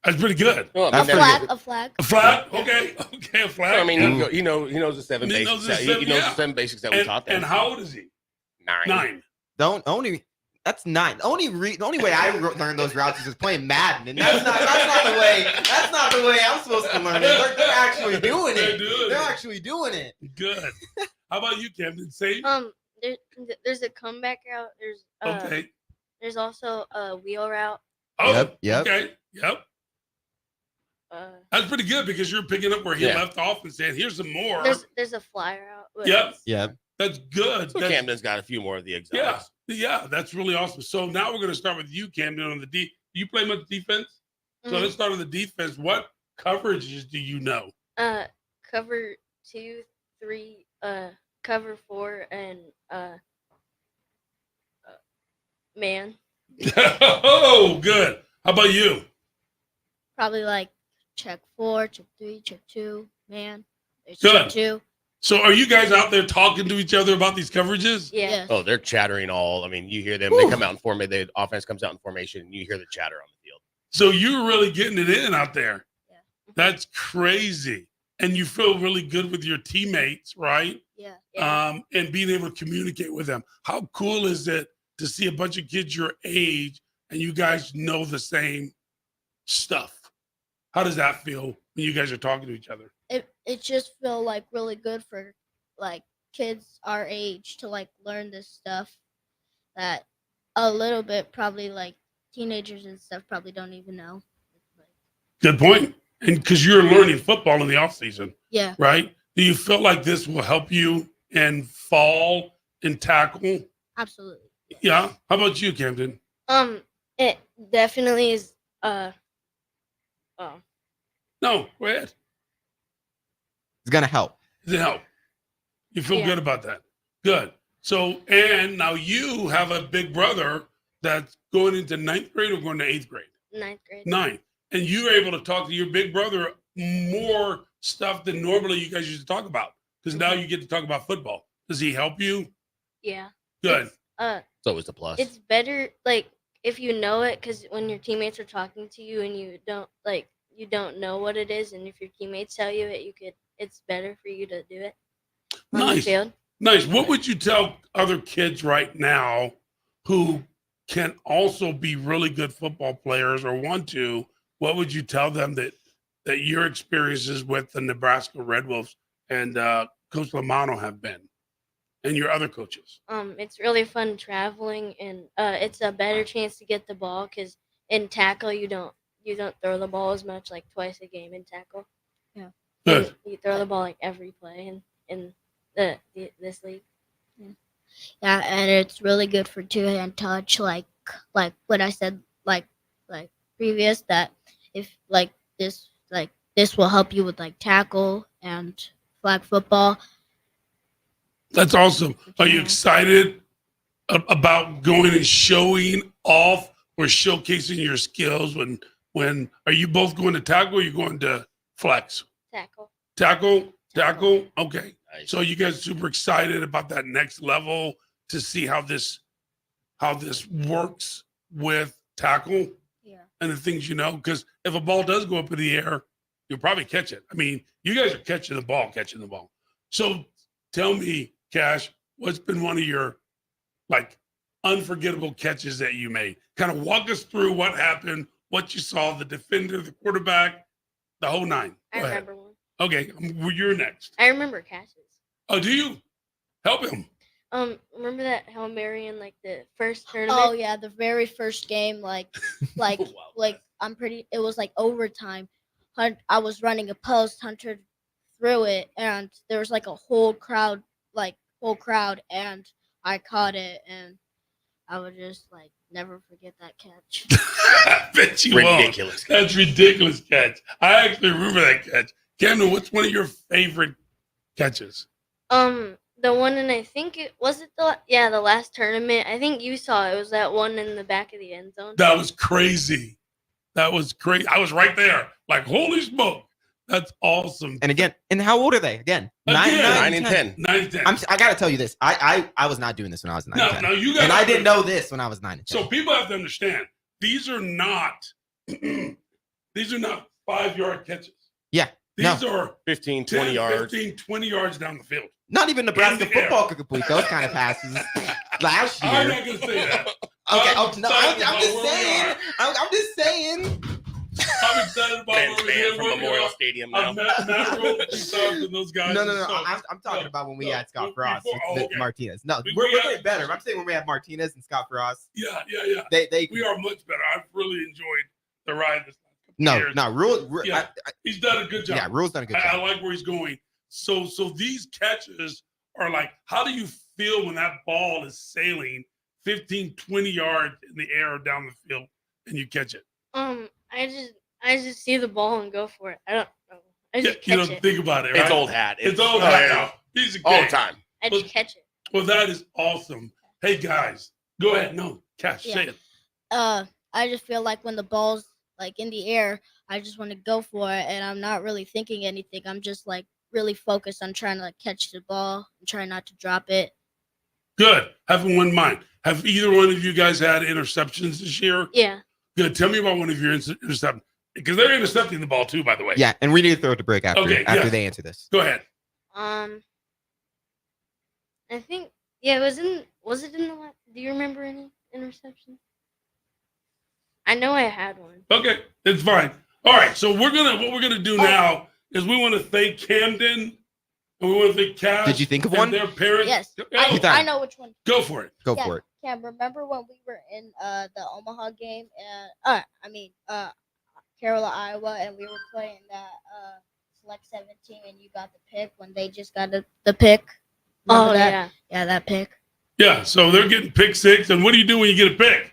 That's pretty good. Well, I A mean, flag. A flag. A flag? Okay. Okay, a flag. I mean, he knows the seven He basics. knows the He seven, knows yeah. the 7 basics that we And, taught them. and how old is he? 9. That's 9. The only way I learned those routes is just playing Madden, and that's not the way. That's not the way I'm supposed to learn it. They're actually doing it. They're actually doing it. Good. How about you, Camden? Say. There's a comeback route. There's Okay. There's also a wheel route. Oh, Yep. Okay. Yep. That's pretty good because you're picking up where he left off and saying, "Here's some more." There's a fly route. but Yep. Yeah. That's good. So Camden's got a few more of the exotics. Yeah. That's really awesome. So now we're going to start with you, Camden, on the D. Do you play much defense? So let's start on the defense. What coverages do you know? Cover 2, 3, cover 4, and man. Oh, good. How about you? Probably like check 4, check 3, check 2, man. There's Good. check 2. So are you guys out there talking to each other about these coverages? Yeah. Oh, they're chattering all. I mean, you hear them. They come out in formation. The offense comes out in formation, and you hear the chatter on the field. So you're really getting it in out there. Yeah. That's crazy. And you feel really good with your teammates, right? Yeah. And being able to communicate with them. How cool is it to see a bunch of kids your age and you guys know the same stuff? How does that feel when you guys are talking to each other? It just feel like really good for like kids our age to like learn this stuff that a little bit probably like teenagers and stuff probably don't even know. Good point. And because you're learning football in the off season. Yeah. Right? Do you feel like this will help you in fall and tackle? Absolutely. Yeah. How about you, Camden? It definitely is. No, go ahead. It's gonna help. Does it help? You feel Yeah. good about that? Good. So, and now you have a big brother that's going into 9th grade or going to 8th grade? 9th grade. 9th. And you're able to talk to your big brother more stuff than normally you guys used to talk about because now you get to talk about football. Does he help you? Yeah. Good. It's always a plus. It's better like if you know it because when your teammates are talking to you and you don't like you don't know what it is, and if your teammates tell you it, it's better for you to do it on the Nice. field. Nice. What would you tell other kids right now who can also be really good football players or want to? What would you tell them that your experiences with the Nebraska Red Wolves and Coach Lamano have been, and your other coaches? It's really fun traveling, and it's a better chance to get the ball because in tackle you don't throw the ball as much, like twice a game in tackle. Yeah. Good. You throw the ball like every play in this league. Yeah, and it's really good for two-hand touch, like what I said, like previous, that if this will help you with like tackle and flag football. That's awesome. Are you excited about going and showing off or showcasing your skills? When are you both going to tackle or are you going to flex? Tackle. Tackle. Okay. So you guys super excited about that next level to see how this works with tackle? Yeah. And the things because if a ball does go up in the air, you'll probably catch it. I mean, you guys are catching the ball. So tell me, Cash, what's been one of your unforgettable catches that you made? Kind of walk us through what happened, what you saw, the defender, the quarterback, the whole nine. I remember one. Okay, you're next. I remember catches. Oh, do you? Help him. Remember that Hail Mary in like the first tournament? Oh yeah, the very first game, it was like overtime. I was running a post, Hunter threw it, and there was like a whole crowd, and I caught it, and I would just never forget that catch. I bet you Ridiculous. won't. That's ridiculous catch. I actually remember that catch. Camden, what's one of your favorite catches? The one, and I think the last tournament. I think you saw it was that one in the back of the end zone. That was crazy. I was right there. Holy smoke. That's awesome. And again, and how old are they? Again, 9 and 10. 9 and 10. I got to tell you this. I was not doing this when I was 9 and 10. No, you guys. And I didn't know this when I was 9 and 10. So people have to understand, these are not 5-yard catches. Yeah. These are 15, 10, 20 yards. 15, 20 yards down the field. Not even Nebraska football could complete those kind of passes last year. I'm not going to say that. Okay, I'm I'm just saying. I'm excited about Fans what we're banned from doing. Memorial Stadium now. I've met Roll 2000 and those guys. No. I'm talking about when we had Scott Frost, Martinez. No, we're getting better. I'm saying when we had Martinez and Scott Frost. Yeah. We are much better. I've really enjoyed the ride this No, years. no, Rule. Yeah, he's done a good job. Yeah, Rule's done a good job. I like where he's going. So these catches are how do you feel when that ball is sailing 15, 20 yards in the air or down the field and you catch it? I just see the ball and go for it. I don't know. I just catch you don't it. think about it, right? It's old hat. It's old hat now. He's a all kid. the time. I just catch it. Well, that is awesome. Hey, guys, go ahead. No, Cash, say it. I just feel like when the ball's in the air, I just want to go for it, and I'm not really thinking anything. I'm just really focused on trying to catch the ball and try not to drop it. Good. Having one mind. Have either one of you guys had interceptions this year? Yeah. Good. Tell me about one of your interceptions. Because they're intercepting the ball too, by the way. Yeah, and we need to throw it to break after they answer this. Go ahead. I think was it in the do you remember any interceptions? I know I had one. Okay, it's fine. All right, so what we're gonna do now is we want to thank Camden and we want to thank Cash. Did you think of and one? Their parents. Yes, Oh, I know which one. Go for it. Go for it. Cam, remember when we were in the Omaha game? Carola, Iowa, and we were playing that Select 17, and you got the pick when they just got the pick. Remember that? Yeah, that pick. Yeah, so they're getting pick six, and what do you do when you get a pick?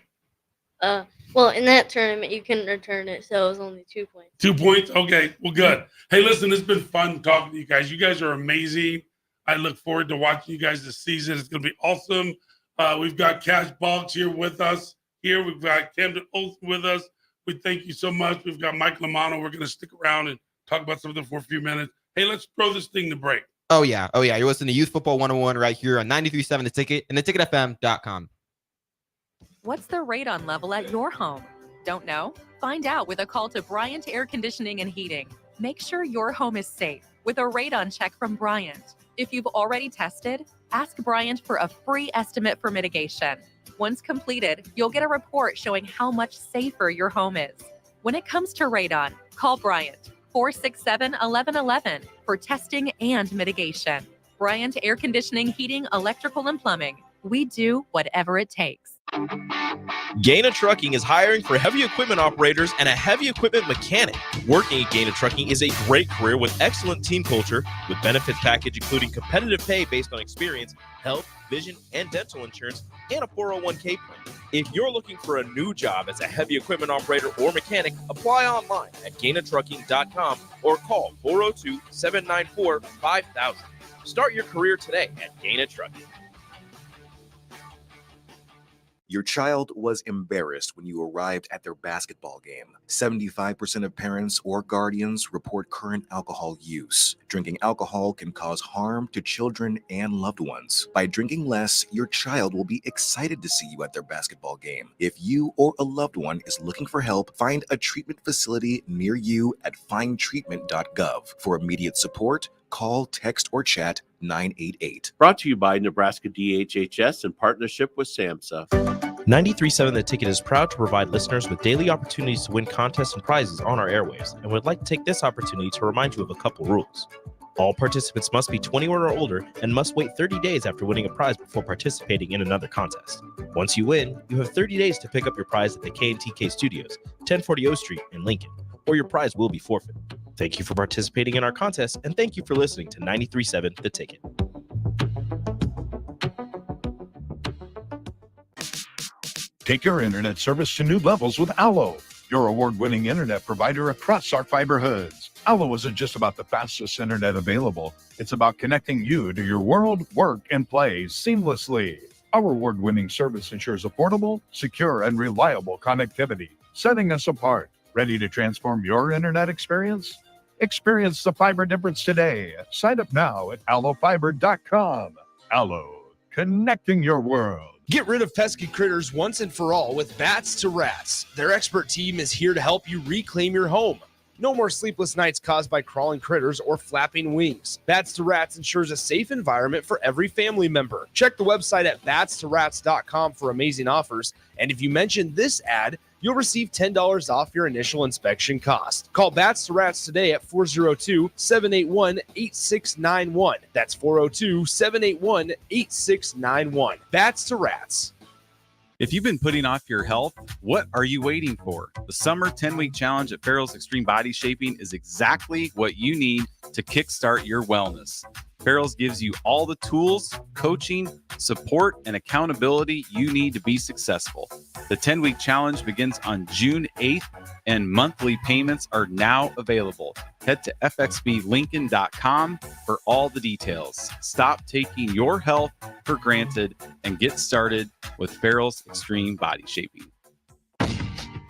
Well, in that tournament, you couldn't return it, so it was only 2 points. 2 points? Okay, well, good. Hey, listen, it's been fun talking to you guys. You guys are amazing. I look forward to watching you guys this season. It's going to be awesome. We've got Cash Boggs here with us. We've got Camden Olsen with us. We thank you so much. We've got Mike Lamano. We're going to stick around and talk about something for a few minutes. Hey, let's throw this thing to break. Oh, yeah. You're listening to Youth Football 101 right here on 93.7 The Ticket and theticketfm.com. What's the radon level at your home? Don't know? Find out with a call to Bryant Air Conditioning and Heating. Make sure your home is safe with a radon check from Bryant. If you've already tested, ask Bryant for a free estimate for mitigation. Once completed, you'll get a report showing how much safer your home is. When it comes to radon, call Bryant 467-1111 for testing and mitigation. Bryant Air Conditioning, Heating, Electrical, and Plumbing. We do whatever it takes. Gaina Trucking is hiring for heavy equipment operators and a heavy equipment mechanic. Working at Gaina Trucking is a great career with excellent team culture, with benefits package including competitive pay based on experience, health, vision, and dental insurance, and a 401k plan. If you're looking for a new job as a heavy equipment operator or mechanic, apply online at GainaTrucking.com or call 402-794-5000. Start your career today at Gaina Trucking. Your child was embarrassed when you arrived at their basketball game. 75% of parents or guardians report current alcohol use. Drinking alcohol can cause harm to children and loved ones. By drinking less, your child will be excited to see you at their basketball game. If you or a loved one is looking for help, find a treatment facility near you at findtreatment.gov. For immediate support, call, text, or chat 988. Brought to you by Nebraska DHHS in partnership with SAMHSA. 93.7 The Ticket is proud to provide listeners with daily opportunities to win contests and prizes on our airwaves, and would like to take this opportunity to remind you of a couple rules. All participants must be 21 or older and must wait 30 days after winning a prize before participating in another contest. Once you win, you have 30 days to pick up your prize at the K&TK Studios, 1040 O Street in Lincoln, or your prize will be forfeit. Thank you for participating in our contest, and thank you for listening to 93.7 The Ticket. Take your internet service to new levels with Allo, your award-winning internet provider across our fiber hoods. Allo isn't just about the fastest internet available. It's about connecting you to your world, work, and play seamlessly. Our award-winning service ensures affordable, secure, and reliable connectivity, setting us apart. Ready to transform your internet experience? Experience the fiber difference today. Sign up now at allofiber.com. Allo, connecting your world. Get rid of pesky critters once and for all with Bats to Rats. Their expert team is here to help you reclaim your home. No more sleepless nights caused by crawling critters or flapping wings. Bats to Rats ensures a safe environment for every family member. Check the website at batstorats.com for amazing offers. And if you mention this ad, you'll receive $10 off your initial inspection cost. Call Bats to Rats today at 402-781-8691. That's 402-781-8691. Bats to Rats. If you've been putting off your health, what are you waiting for? The Summer 10-Week Challenge at Farrell's Extreme Body Shaping is exactly what you need to kickstart your wellness. Farrell's gives you all the tools, coaching, support, and accountability you need to be successful. The 10-week challenge begins on June 8th, and monthly payments are now available. Head to fxblincoln.com for all the details. Stop taking your health for granted and get started with Farrell's Extreme Body Shaping.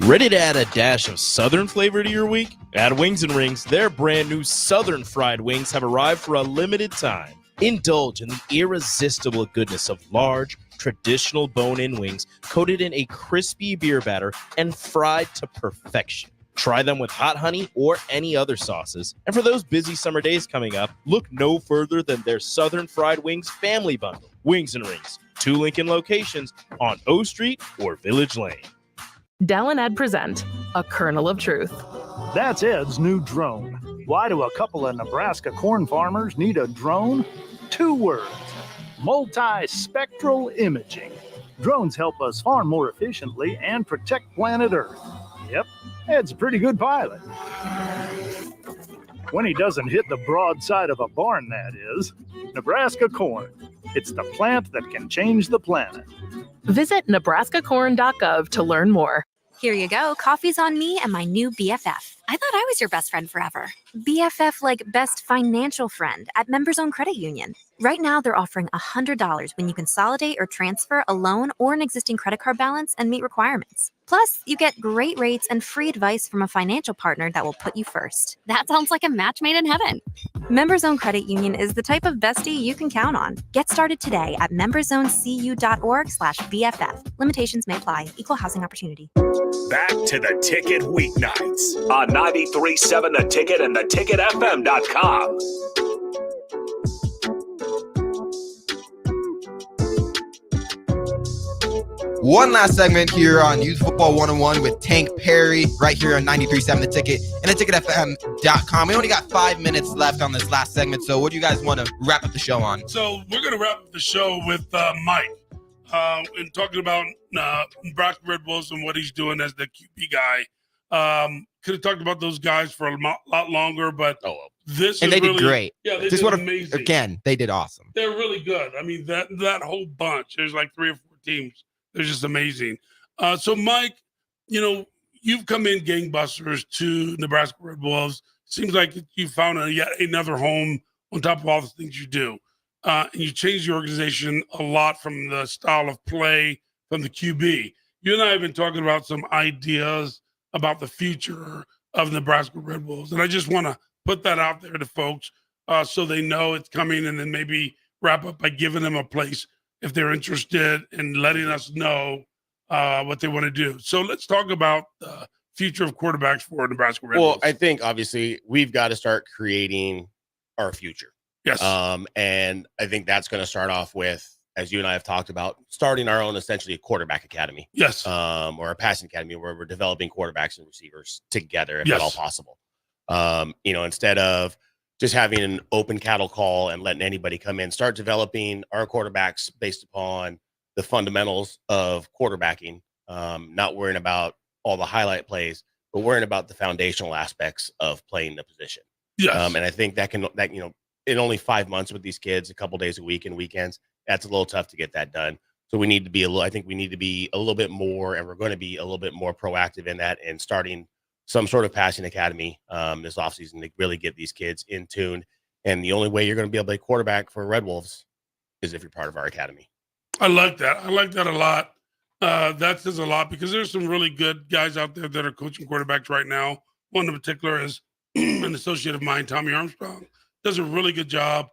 Ready to add a dash of Southern flavor to your week? At Wings and Rings, their brand new Southern fried wings have arrived for a limited time. Indulge in the irresistible goodness of large, traditional bone-in wings coated in a crispy beer batter and fried to perfection. Try them with hot honey or any other sauces. And for those busy summer days coming up, look no further than their Southern Fried Wings Family Bundle. Wings and Rings, 2 Lincoln locations on O Street or Village Lane. Del and Ed present A Kernel of Truth. That's Ed's new drone. Why do a couple of Nebraska corn farmers need a drone? 2 words: multispectral imaging. Drones help us farm more efficiently and protect planet Earth. Yep, Ed's a pretty good pilot. When he doesn't hit the broadside of a barn, that is. Nebraska corn. It's the plant that can change the planet. Visit nebraskacorn.gov to learn more. Here you go. Coffee's on me and my new BFF. I thought I was your best friend forever. BFF like best financial friend at Members Own Credit Union. Right now, they're offering $100 when you consolidate or transfer a loan or an existing credit card balance and meet requirements. Plus, you get great rates and free advice from a financial partner that will put you first. That sounds like a match made in heaven. Members Own Credit Union is the type of bestie you can count on. Get started today at memberzonecu.org/BFF. Limitations may apply. Equal housing opportunity. Back to the Ticket weeknights on 93.7 The Ticket and theticketfm.com. One last segment here on Youth Football 101 with Tank Perry right here on 93.7 The Ticket and theticketfm.com. We only got 5 minutes left on this last segment, so what do you guys want to wrap up the show on? So we're going to wrap up the show with Mike and talking about Nebraska Red Wolves and what he's doing as the QB guy. Could have talked about those guys for a lot longer, but this and is they really, did great. Yeah, they Just did want amazing. Again, they did awesome. They're really good. I mean, that whole bunch. There's like 3 or 4 teams. They're just amazing. So, Mike, you've come in gangbusters to Nebraska Red Wolves. Seems like you found yet another home on top of all the things you do. And you changed the organization a lot from the style of play from the QB. You and I have been talking about some ideas about the future of Nebraska Red Wolves. And I just want to put that out there to folks so they know it's coming, and then maybe wrap up by giving them a place if they're interested in letting us know what they want to do. So let's talk about the future of quarterbacks for Nebraska Red Wolves. Well, I think obviously we've got to start creating our future. Yes. And I think that's going to start off with, as you and I have talked about, starting our own essentially a quarterback academy. Yes. Or a passing academy where we're developing quarterbacks and receivers together, if Yes. at all possible. Instead of just having an open cattle call and letting anybody come in, start developing our quarterbacks based upon the fundamentals of quarterbacking, not worrying about all the highlight plays, but worrying about the foundational aspects of playing the position. Yes. And I think that in only 5 months with these kids, a couple days a week and weekends, that's a little tough to get that done. So we need to be I think we need to be a little bit more, and we're going to be a little bit more proactive in that and starting some sort of passing academy this offseason to really get these kids in tune. And the only way you're going to be able to play quarterback for Red Wolves is if you're part of our academy. I like that. I like that a lot. That says a lot because there's some really good guys out there that are coaching quarterbacks right now. One in particular is an associate of mine, Tommy Armstrong, does a really good job.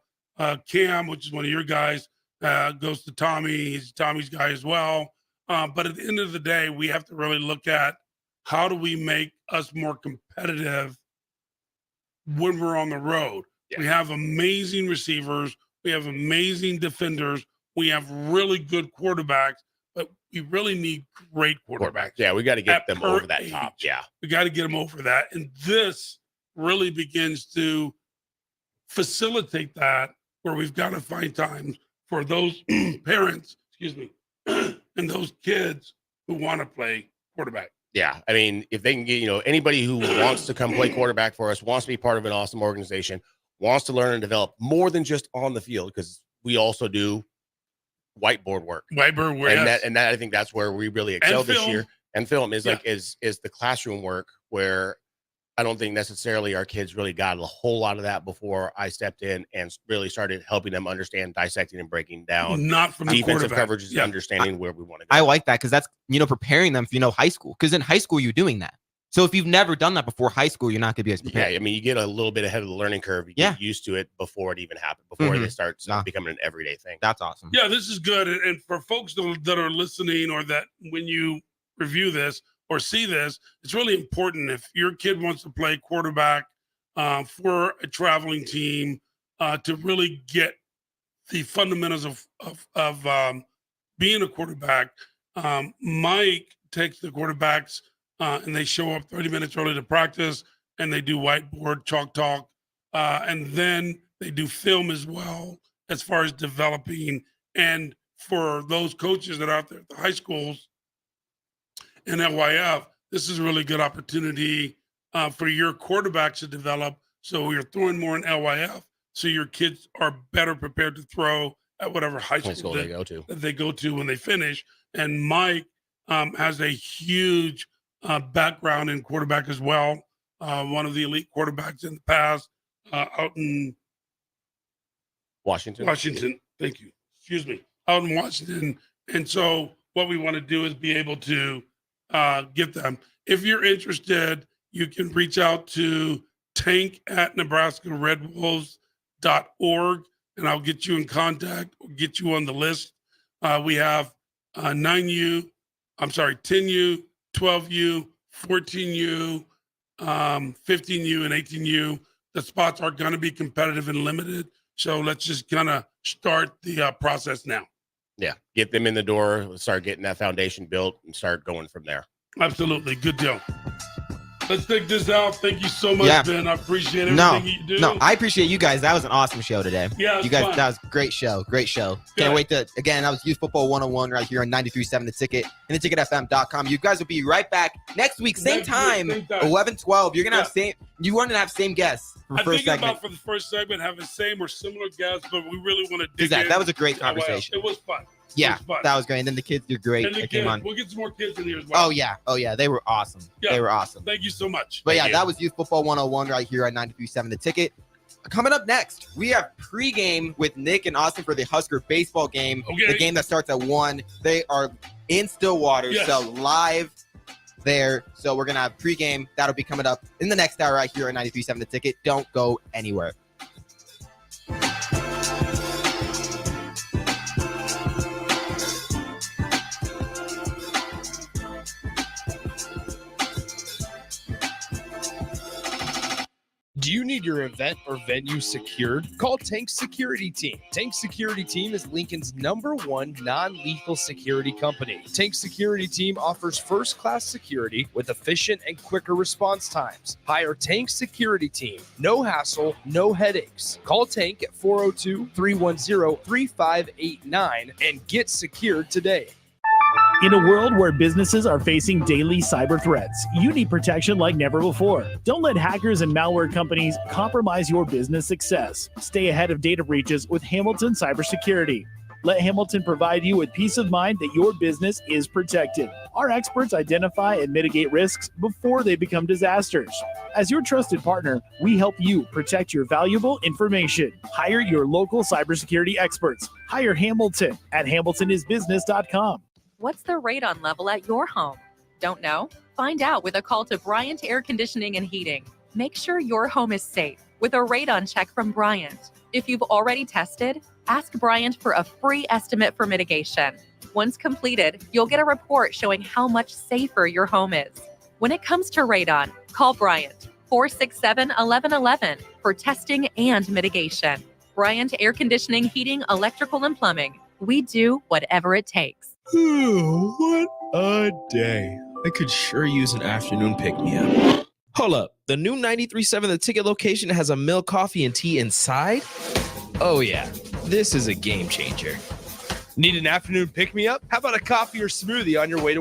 Cam, which is one of your guys, goes to Tommy. He's Tommy's guy as well. But at the end of the day, we have to really look at how do we make us more competitive when we're on the road. Yeah. We have amazing receivers. We have amazing defenders. We have really good quarterbacks, but we really need great quarterbacks. Yeah, we got to get them over that top. Yeah. We got to get them over that. And this really begins to facilitate that, where we've got to find time for those parents, and those kids who want to play quarterback. Yeah. I mean, if they can get, anybody who wants to come play quarterback for us, wants to be part of an awesome organization, wants to learn and develop more than just on the field, because we also do whiteboard work. Whiteboard work. And that I think that's where we really excel this year. And film is is the classroom work, where I don't think necessarily our kids really got a whole lot of that before I stepped in and really started helping them understand, dissecting and breaking down not from defensive coverages, understanding where we want to go. I like that because that's, preparing them for, high school. Because in high school, you're doing that. So if you've never done that before high school, you're not going to be as prepared. Yeah, I mean, you get a little bit ahead of the learning curve. You get used to it before it even happened, before they start becoming an everyday thing. That's awesome. Yeah, this is good. And for folks that are listening, or that when you review this or see this, it's really important. If your kid wants to play quarterback for a traveling team, to really get the fundamentals of being a quarterback, Mike takes the quarterbacks and they show up 30 minutes early to practice, and they do whiteboard, chalk talk, and then they do film as well as far as developing. And for those coaches that are out there at the high schools and LYF, this is a really good opportunity for your quarterbacks to develop. So you're throwing more in LYF, so your kids are better prepared to throw at whatever high school they go to. That they go to when they finish. And Mike has a huge background in quarterback as well. one of the elite quarterbacks in the past out in Washington. Thank you. Excuse me. Out in Washington. And so what we want to do is be able to get them. If you're interested, you can reach out to tank@NebraskaRedWolves.org, and I'll get you in contact or get you on the list. We have 10U, 12U, 14U, 15U, and 18U. The spots are going to be competitive and limited. So let's just kind of start the process now. Yeah, get them in the door, start getting that foundation built, and start going from there. Absolutely. Good deal. Let's take this out. Thank you so much, Ben. I appreciate everything you do. No, I appreciate you guys. That was an awesome show today. Yeah, you guys, fun. that was a great show. Great show. Can't wait to, again, that was Youth Football 101 right here on 93.7 The Ticket and theticketfm.com. You guys will be right back next week, same time, 11:12. You're going to have you want to have same guests for the first segment. For the first segment, have the same or similar guests, but we really want to dig in. That was a great conversation. It was fun. Yeah, that was great. And then the kids, you're great. And the came on. We'll get some more kids in here as well. Oh yeah. They were awesome. Yeah. They were awesome. Thank you so much. But that was Youth Football 101 right here on 93.7 The Ticket. Coming up next, we have pregame with Nick and Austin for the Husker baseball game. Okay. The game that starts at 1. They are in Stillwater, so live there. So we're going to have pregame. That'll be coming up in the next hour right here on 93.7 The Ticket. Don't go anywhere. Do you need your event or venue secured? Call Tank Security Team. Tank Security Team is Lincoln's #1 non-lethal security company. Tank Security Team offers first-class security with efficient and quicker response times. Hire Tank Security Team. No hassle, no headaches. Call Tank at 402-310-3589 and get secured today. In a world where businesses are facing daily cyber threats, you need protection like never before. Don't let hackers and malware companies compromise your business success. Stay ahead of data breaches with Hamilton Cybersecurity. Let Hamilton provide you with peace of mind that your business is protected. Our experts identify and mitigate risks before they become disasters. As your trusted partner, we help you protect your valuable information. Hire your local cybersecurity experts. Hire Hamilton at hamiltonisbusiness.com. What's the radon level at your home? Don't know? Find out with a call to Bryant Air Conditioning and Heating. Make sure your home is safe with a radon check from Bryant. If you've already tested, ask Bryant for a free estimate for mitigation. Once completed, you'll get a report showing how much safer your home is. When it comes to radon, call Bryant 467-1111 for testing and mitigation. Bryant Air Conditioning, Heating, Electrical, and Plumbing. We do whatever it takes. What a day. I could sure use an afternoon pick-me-up. Hold up. The new 93.7 The Ticket location has a milk, coffee, and tea inside? Oh, yeah. This is a game changer. Need an afternoon pick-me-up? How about a coffee or smoothie on your way to